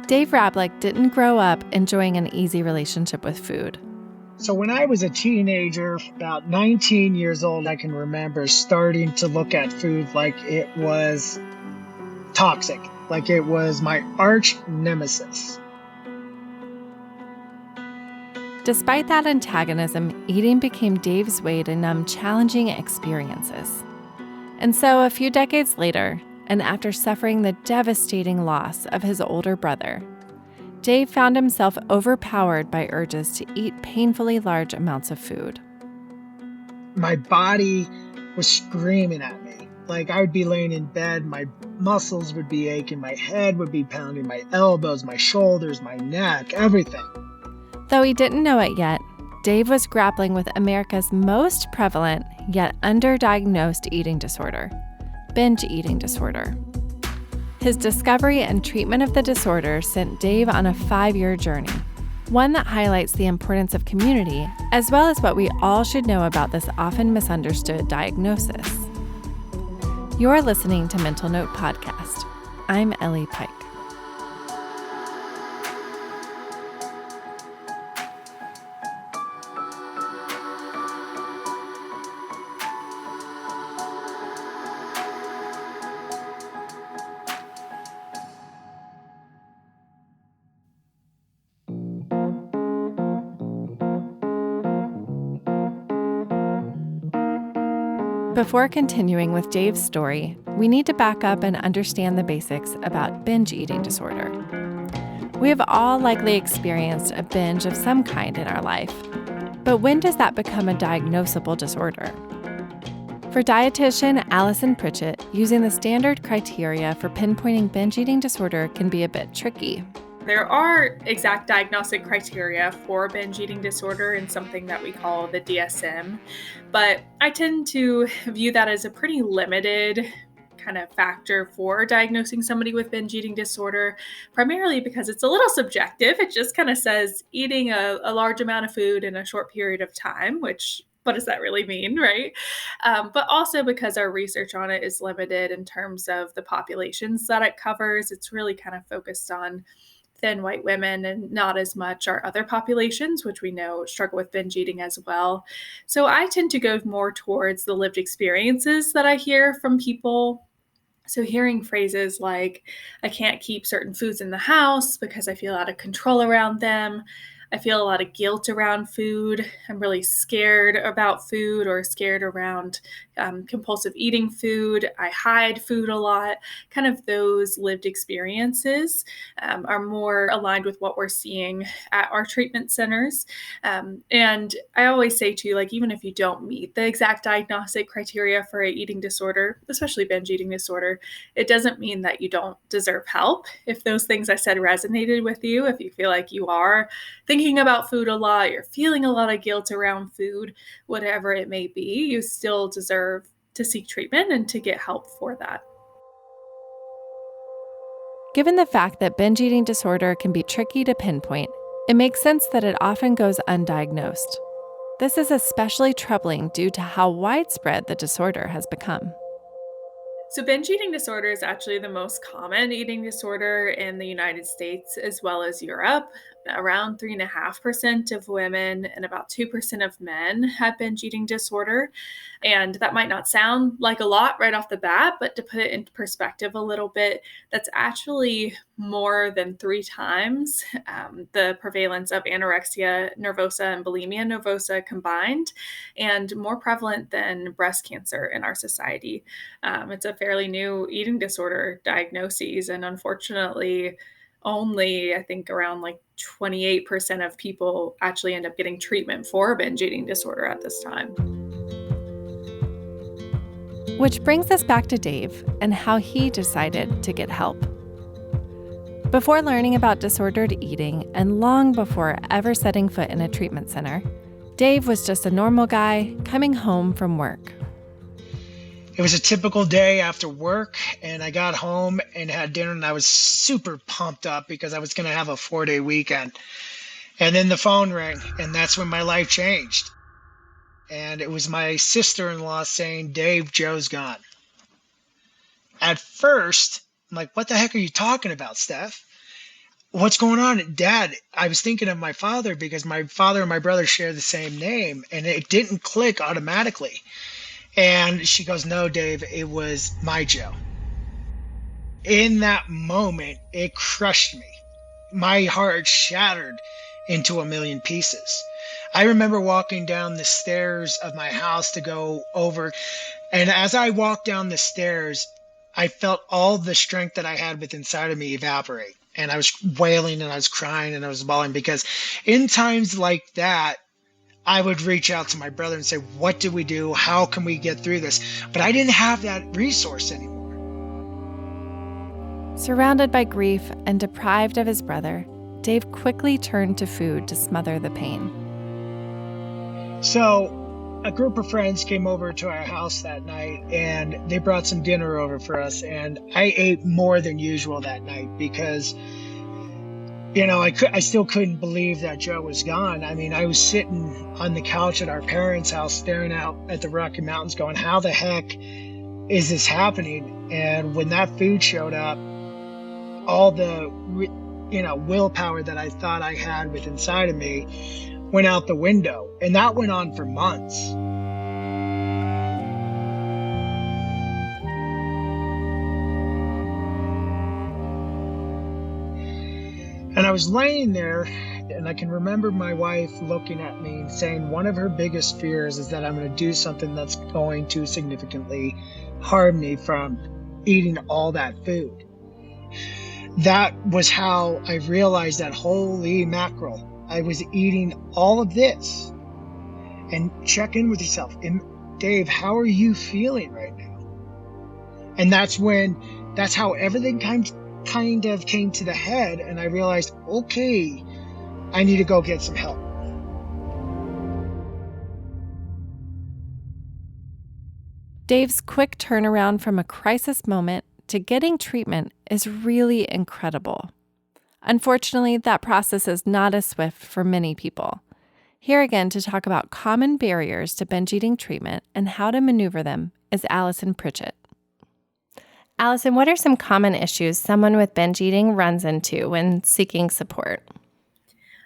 Dave Vrablik didn't grow up enjoying an easy relationship with food. So when I was a teenager, about 19 years old, I can remember starting to look at food like it was toxic, like it was my arch nemesis. Despite that antagonism, eating became Dave's way to numb challenging experiences. And so, a few decades later, and after suffering the devastating loss of his older brother, Dave found himself overpowered by urges to eat painfully large amounts of food. My body was screaming at me. Like I would be laying in bed, my muscles would be aching, my head would be pounding, my elbows, my shoulders, my neck, everything. Though he didn't know it yet, Dave was grappling with America's most prevalent yet underdiagnosed eating disorder, binge eating disorder. His discovery and treatment of the disorder sent Dave on a 5-year journey, one that highlights the importance of community, as well as what we all should know about this often misunderstood diagnosis. You're listening to Mental Note Podcast. I'm Ellie Pike. Before continuing with Dave's story, we need to back up and understand the basics about binge eating disorder. We have all likely experienced a binge of some kind in our life, but when does that become a diagnosable disorder? For dietitian Allison Pritchett, using the standard criteria for pinpointing binge eating disorder can be a bit tricky. There are exact diagnostic criteria for binge eating disorder in something that we call the DSM, but I tend to view that as a pretty limited kind of factor for diagnosing somebody with binge eating disorder, primarily because it's a little subjective. It just kind of says eating a large amount of food in a short period of time, which what does that really mean, right? But also because our research on it is limited in terms of the populations that it covers. It's really kind of focused on thin white women and not as much our other populations, which we know struggle with binge eating as well. So I tend to go more towards the lived experiences that I hear from people. So hearing phrases like, I can't keep certain foods in the house because I feel out of control around them. I feel a lot of guilt around food. I'm really scared about food or scared around compulsive eating food. I hide food a lot. Kind of those lived experiences are more aligned with what we're seeing at our treatment centers. And I always say to you, like, even if you don't meet the exact diagnostic criteria for an eating disorder, especially binge eating disorder, it doesn't mean that you don't deserve help. If those things I said resonated with you, if you feel like you are thinking about food a lot, you're feeling a lot of guilt around food, whatever it may be, you still deserve to seek treatment and to get help for that. Given the fact that binge eating disorder can be tricky to pinpoint, it makes sense that it often goes undiagnosed. This is especially troubling due to how widespread the disorder has become. So binge eating disorder is actually the most common eating disorder in the United States as well as Europe. Around 3.5% of women and about 2% of men have binge eating disorder. And that might not sound like a lot right off the bat, but to put it in perspective a little bit, that's actually more than 3 times the prevalence of anorexia nervosa and bulimia nervosa combined, and more prevalent than breast cancer in our society. It's a fairly new eating disorder diagnosis, and unfortunately, only I think around like 28% of people actually end up getting treatment for binge eating disorder at this time. Which brings us back to Dave and how he decided to get help. Before learning about disordered eating and long before ever setting foot in a treatment center, Dave was just a normal guy coming home from work. It was a typical day after work, and I got home and had dinner, and I was super pumped up because I was going to have a 4-day weekend. And then the phone rang, and that's when my life changed. and it was my sister-in-law saying, "Dave, Joe's gone." At first, I'm like, "What the heck are you talking about, Steph? What's going on?" "Dad, I was thinking of my father because my father and my brother share the same name, and it didn't click automatically." And she goes, "No, Dave, it was my Joe." In that moment, it crushed me. My heart shattered into a million pieces. I remember walking down the stairs of my house to go over, and as I walked down the stairs, I felt all the strength that I had within inside of me evaporate. And I was wailing and I was crying and I was bawling because in times like that, I would reach out to my brother and say, "What do we do? How can we get through this?" But I didn't have that resource anymore. Surrounded by grief and deprived of his brother, Dave quickly turned to food to smother the pain. So a group of friends came over to our house that night and they brought some dinner over for us. And I ate more than usual that night because, I still couldn't believe that Joe was gone. I mean, I was sitting on the couch at our parents' house staring out at the Rocky Mountains going, how the heck is this happening? And when that food showed up, all the, willpower that I thought I had within inside of me went out the window. And that went on for months. And I was laying there, and I can remember my wife looking at me and saying one of her biggest fears is that I'm going to do something that's going to significantly harm me from eating all that food. That was how I realized that, holy mackerel, I was eating all of this. And check in with yourself. And Dave, how are you feeling right now? And that's how everything kind of came to the head. And I realized, okay, I need to go get some help. Dave's quick turnaround from a crisis moment to getting treatment is really incredible. Unfortunately, that process is not as swift for many people. Here again to talk about common barriers to binge eating treatment and how to maneuver them is Allison Pritchett. Allison, what are some common issues someone with binge eating runs into when seeking support?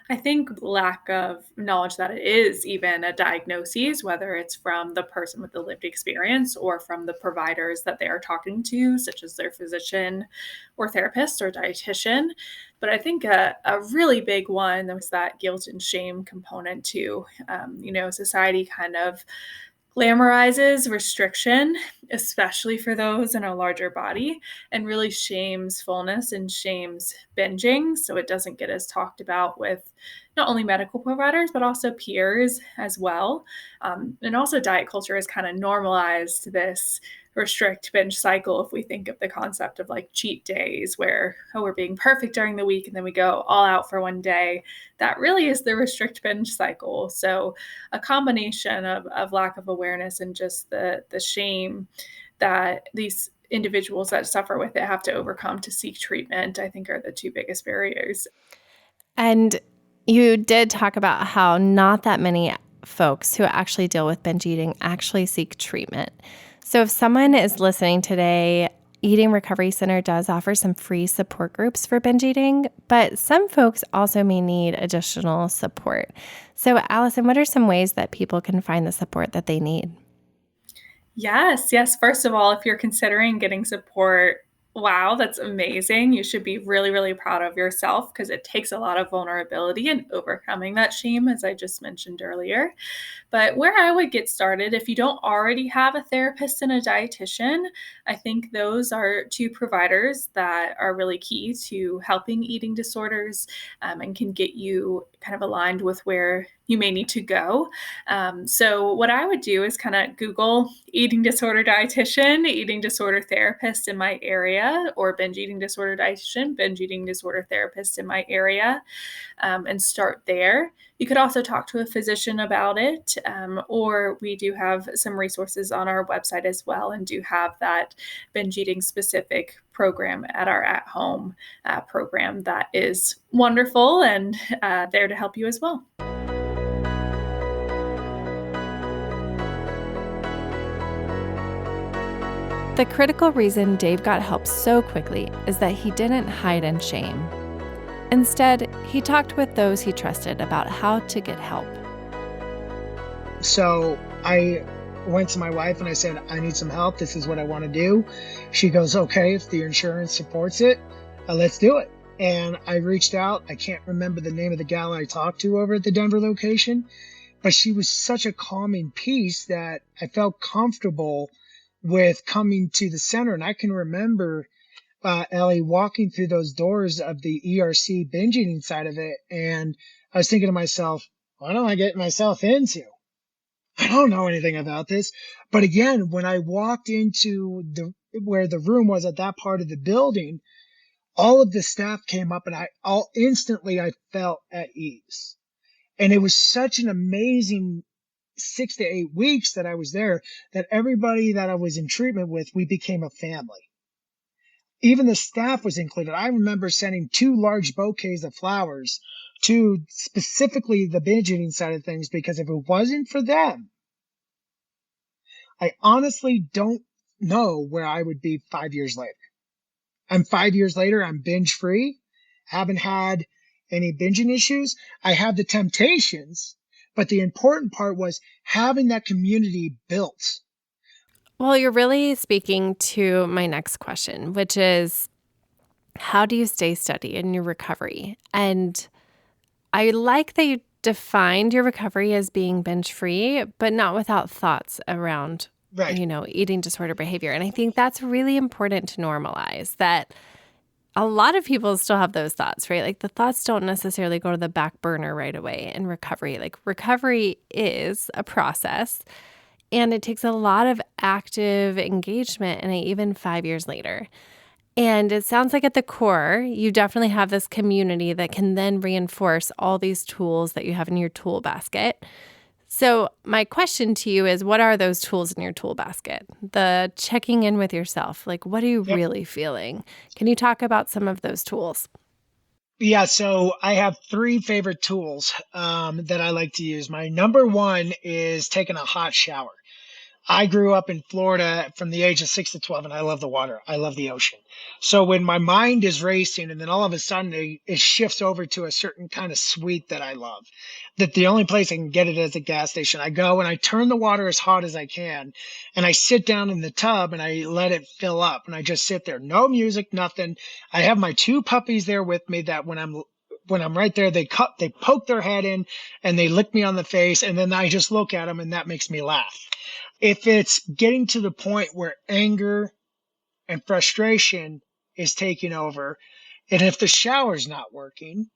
I think lack of knowledge that it is even a diagnosis, whether it's from the person with the lived experience or from the providers that they are talking to, such as their physician or therapist or dietitian. But I think a really big one was that guilt and shame component too. Society kind of glamorizes restriction, especially for those in a larger body, and really shames fullness and shames binging. So it doesn't get as talked about with not only medical providers, but also peers as well. And also diet culture has kind of normalized this restrict binge cycle. If we think of the concept of like cheat days where, we're being perfect during the week and then we go all out for one day, that really is the restrict binge cycle. So a combination of lack of awareness and just the shame that these individuals that suffer with it have to overcome to seek treatment, I think are the two biggest barriers. And you did talk about how not that many folks who actually deal with binge eating actually seek treatment. So if someone is listening today, Eating Recovery Center does offer some free support groups for binge eating, but some folks also may need additional support. So Allison, what are some ways that people can find the support that they need? Yes. First of all, if you're considering getting support, wow, that's amazing. You should be really, really proud of yourself because it takes a lot of vulnerability and overcoming that shame, as I just mentioned earlier. But where I would get started, if you don't already have a therapist and a dietitian, I think those are two providers that are really key to helping eating disorders and can get you kind of aligned with where you may need to go. So what I would do is kind of Google eating disorder dietitian, eating disorder therapist in my area, or binge eating disorder dietitian, binge eating disorder therapist in my area, and start there. You could also talk to a physician about it, or we do have some resources on our website as well and do have that binge eating specific program at our at-home program that is wonderful and there to help you as well. The critical reason Dave got help so quickly is that he didn't hide in shame. Instead, he talked with those he trusted about how to get help. So I went to my wife and I said, I need some help. This is what I want to do. She goes, okay, if the insurance supports it, let's do it. And I reached out. I can't remember the name of the gal I talked to over at the Denver location, but she was such a calming piece that I felt comfortable with coming to the center. And I can remember, Ellie, walking through those doors of the ERC binge eating side of it. And I was thinking to myself, what am I getting myself into? I don't know anything about this. But again, when I walked into where the room was at that part of the building, all of the staff came up and I felt at ease. And it was such an amazing 6 to 8 weeks that I was there that everybody that I was in treatment with, we became a family. Even the staff was included. I remember sending 2 large bouquets of flowers to specifically the binge eating side of things, because if it wasn't for them, I honestly don't know where I would be 5 years later. And 5 years later, I'm binge free, haven't had any binging issues. I have the temptations, but the important part was having that community built. Well, you're really speaking to my next question, which is, how do you stay steady in your recovery? And I like that you defined your recovery as being binge-free, but not without thoughts around, Right. Eating disorder behavior. And I think that's really important to normalize, that a lot of people still have those thoughts, right? Like the thoughts don't necessarily go to the back burner right away in recovery. Like recovery is a process, and it takes a lot of active engagement in it, even 5 years later. And it sounds like at the core, you definitely have this community that can then reinforce all these tools that you have in your tool basket. So my question to you is, what are those tools in your tool basket? The checking in with yourself, like what are you really feeling? Can you talk about some of those tools? Yeah, so I have 3 favorite tools that I like to use. My number one is taking a hot shower. I grew up in Florida from the age of 6 to 12, and I love the water. I love the ocean. So when my mind is racing and then all of a sudden it shifts over to a certain kind of sweet that I love, that the only place I can get it is a gas station, I go and I turn the water as hot as I can, and I sit down in the tub and I let it fill up, and I just sit there. No music, nothing. I have my 2 puppies there with me that when I'm right there, they poke their head in and they lick me on the face, and then I just look at them and that makes me laugh. If it's getting to the point where anger and frustration is taking over, and if the shower's not working,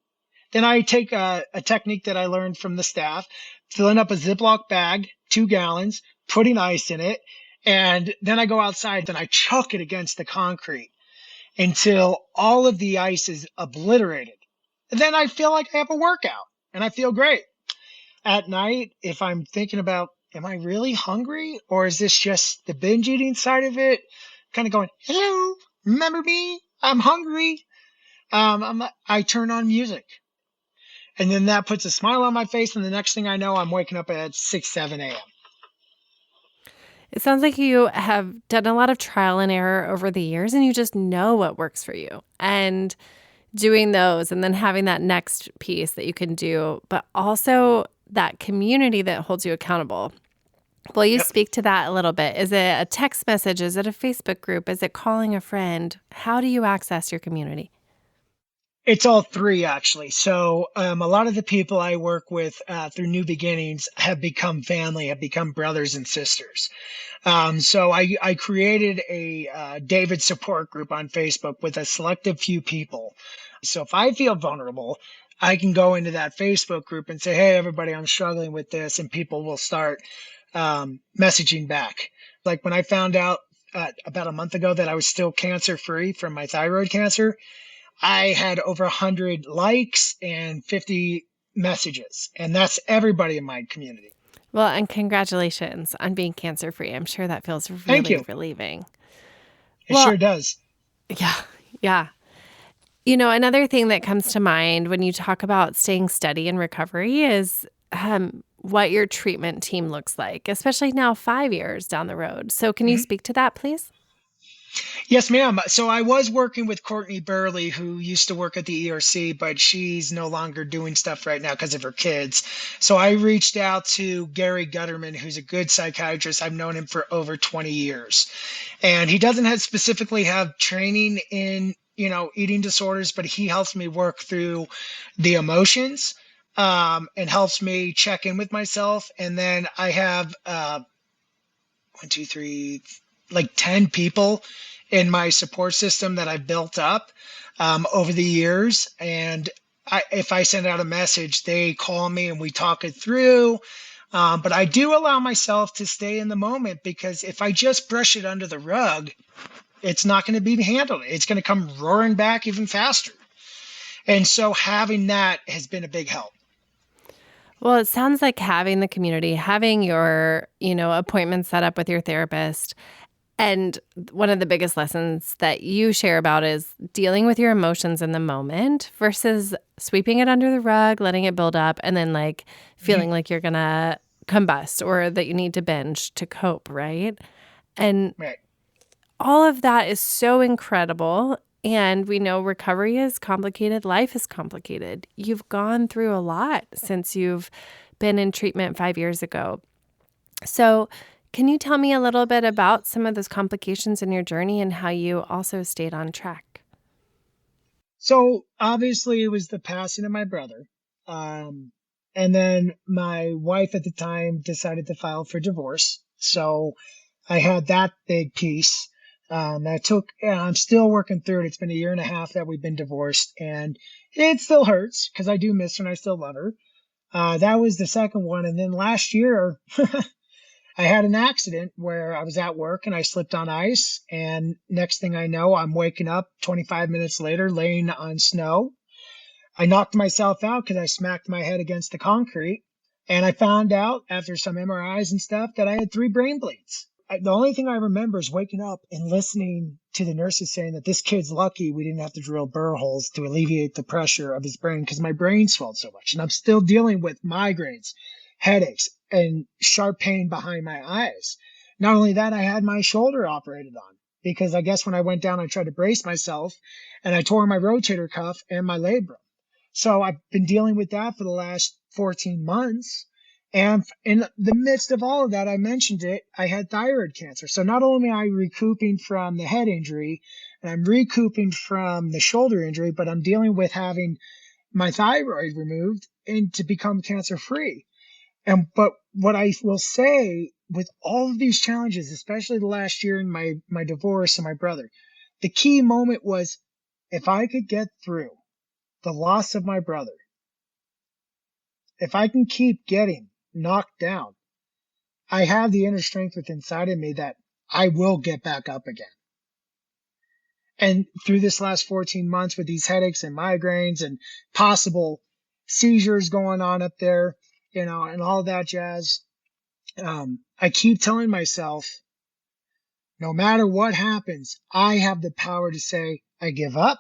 then I take a technique that I learned from the staff, filling up a Ziploc bag, 2 gallons, putting ice in it, and then I go outside and I chuck it against the concrete until all of the ice is obliterated. And then I feel like I have a workout and I feel great. At night, if I'm thinking about, am I really hungry, or is this just the binge eating side of it? Kind of going, hello, remember me? I'm hungry. I turn on music, and then that puts a smile on my face. And the next thing I know, I'm waking up at 6, 7 a.m. It sounds like you have done a lot of trial and error over the years, and you just know what works for you. And doing those and then having that next piece that you can do, but also that community that holds you accountable. Will you speak to that a little bit? Is it a text message? Is it a Facebook group? Is it calling a friend? How do you access your community? It's all 3, actually. So a lot of the people I work with through New Beginnings have become family, have become brothers and sisters. So I created a David support group on Facebook with a selective few people. So if I feel vulnerable, I can go into that Facebook group and say, hey, everybody, I'm struggling with this. And people will start messaging back. Like when I found out about a month ago that I was still cancer free from my thyroid cancer, I had over 100 likes and 50 messages. And that's everybody in my community. Well, and congratulations on being cancer free. I'm sure that feels Thank really you. relieving. It sure does. Yeah. Another thing that comes to mind when you talk about staying steady in recovery is what your treatment team looks like, especially now 5 years down the road. So can you speak to that, please? Yes, ma'am. So I was working with Courtney Burley, who used to work at the ERC, but she's no longer doing stuff right now because of her kids. So I reached out to Gary Gutterman, who's a good psychiatrist. I've known him for over 20 years. And he doesn't have specifically have training in, eating disorders, but he helps me work through the emotions, and helps me check in with myself. And then I have one, two, three, like 10 people in my support system that I've built up over the years. And if I send out a message, they call me and we talk it through. But I do allow myself to stay in the moment, because if I just brush it under the rug, it's not going to be handled. It's going to come roaring back even faster. And so having that has been a big help. Well, it sounds like having the community, having your, appointment set up with your therapist. And one of the biggest lessons that you share about is dealing with your emotions in the moment versus sweeping it under the rug, letting it build up, and then feeling like you're going to combust or that you need to binge to cope, right? And Right. all of that is so incredible. And we know recovery is complicated. Life is complicated. You've gone through a lot since you've been in treatment 5 years ago. So can you tell me a little bit about some of those complications in your journey and how you also stayed on track? So obviously it was the passing of my brother. And then my wife at the time decided to file for divorce. So I had that big piece. And I'm still working through it. It's been a year and a half that we've been divorced, and it still hurts because I do miss her and I still love her. That was the second one. And then last year, I had an accident where I was at work and I slipped on ice. And next thing I know, I'm waking up 25 minutes later, laying on snow. I knocked myself out because I smacked my head against the concrete. And I found out after some MRIs and stuff that I had 3 brain bleeds. The only thing I remember is waking up and listening to the nurses saying that this kid's lucky we didn't have to drill burr holes to alleviate the pressure of his brain, because my brain swelled so much. And I'm still dealing with migraines, headaches, and sharp pain behind my eyes. Not only that, I had my shoulder operated on because I guess when I went down, I tried to brace myself and I tore my rotator cuff and my labrum. So I've been dealing with that for the last 14 months. And in the midst of all of that, I mentioned it, I had thyroid cancer. So not only am I recouping from the head injury and I'm recouping from the shoulder injury, but I'm dealing with having my thyroid removed and to become cancer free. But what I will say with all of these challenges, especially the last year in my divorce and my brother, the key moment was if I could get through the loss of my brother, if I can keep getting knocked down, I have the inner strength within inside of me that I will get back up again. And through this last 14 months with these headaches and migraines and possible seizures going on up there, and all that jazz, I keep telling myself, no matter what happens, I have the power to say, I give up,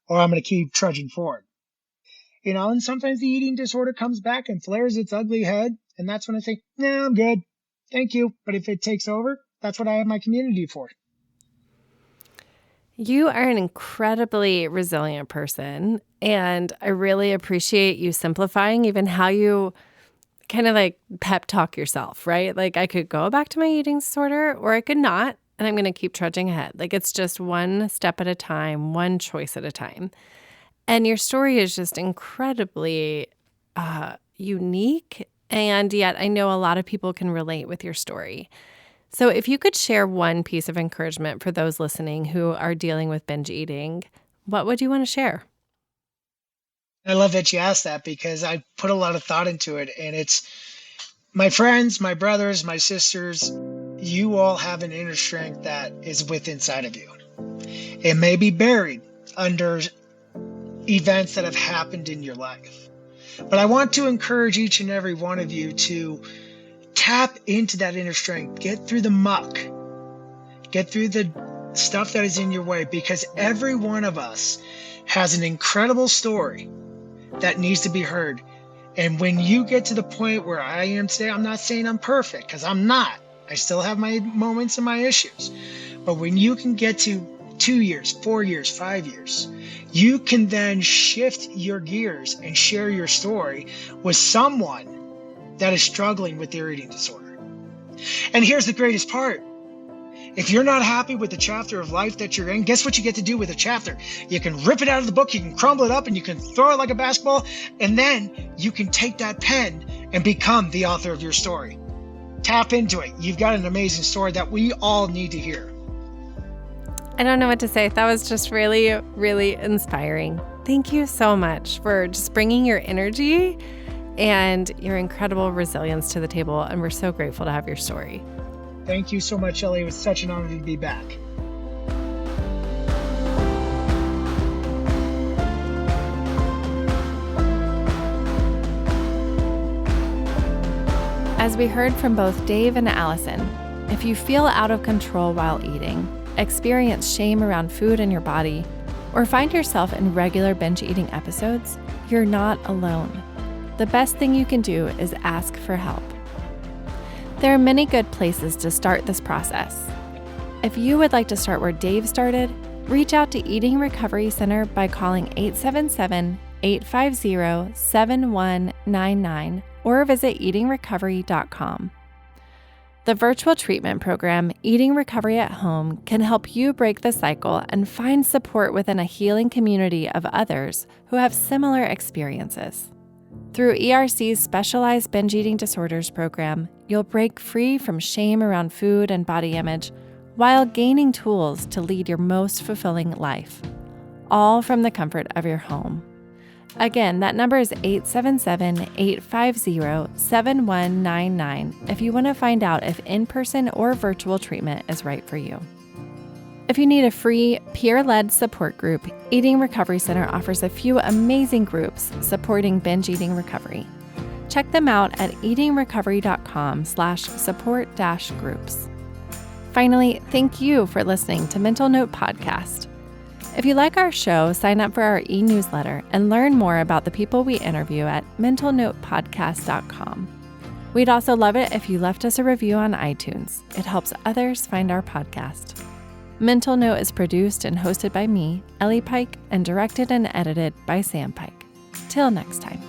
or I'm going to keep trudging forward. And sometimes the eating disorder comes back and flares its ugly head. And that's when I say, nah, I'm good. Thank you. But if it takes over, that's what I have my community for. You are an incredibly resilient person, and I really appreciate you simplifying even how you kind of pep talk yourself, right? I could go back to my eating disorder or I could not, and I'm going to keep trudging ahead. It's just one step at a time, one choice at a time. And your story is just incredibly unique, and yet I know a lot of people can relate with your story. So if you could share one piece of encouragement for those listening who are dealing with binge eating, what would you want to share? I love that you asked that because I put a lot of thought into it. And it's my friends, my brothers, my sisters, you all have an inner strength that is within inside of you. It may be buried under events that have happened in your life. But I want to encourage each and every one of you to tap into that inner strength, get through the muck, get through the stuff that is in your way, because every one of us has an incredible story that needs to be heard. And when you get to the point where I am today, I'm not saying I'm perfect, because I'm not. I still have my moments and my issues. But when you can get to 2 years, 4 years, 5 years, you can then shift your gears and share your story with someone that is struggling with their eating disorder. And here's the greatest part. If you're not happy with the chapter of life that you're in, guess what you get to do with a chapter? You can rip it out of the book, you can crumble it up, and you can throw it like a basketball, and then you can take that pen and become the author of your story. Tap into it. You've got an amazing story that we all need to hear. I don't know what to say. That was just really, really inspiring. Thank you so much for just bringing your energy and your incredible resilience to the table. And we're so grateful to have your story. Thank you so much, Ellie. It was such an honor to be back. As we heard from both Dave and Allison, if you feel out of control while eating, experience shame around food in your body, or find yourself in regular binge eating episodes, you're not alone. The best thing you can do is ask for help. There are many good places to start this process. If you would like to start where Dave started, reach out to Eating Recovery Center by calling 877-850-7199 or visit eatingrecovery.com. The virtual treatment program, Eating Recovery at Home, can help you break the cycle and find support within a healing community of others who have similar experiences. Through ERC's specialized binge eating disorders program, you'll break free from shame around food and body image while gaining tools to lead your most fulfilling life, all from the comfort of your home. Again, that number is 877-850-7199 if you want to find out if in-person or virtual treatment is right for you. If you need a free, peer-led support group, Eating Recovery Center offers a few amazing groups supporting binge eating recovery. Check them out at eatingrecovery.com/support-groups. Finally, thank you for listening to Mental Note Podcast. If you like our show, sign up for our e-newsletter and learn more about the people we interview at mentalnotepodcast.com. We'd also love it if you left us a review on iTunes. It helps others find our podcast. Mental Note is produced and hosted by me, Ellie Pike, and directed and edited by Sam Pike. Till next time.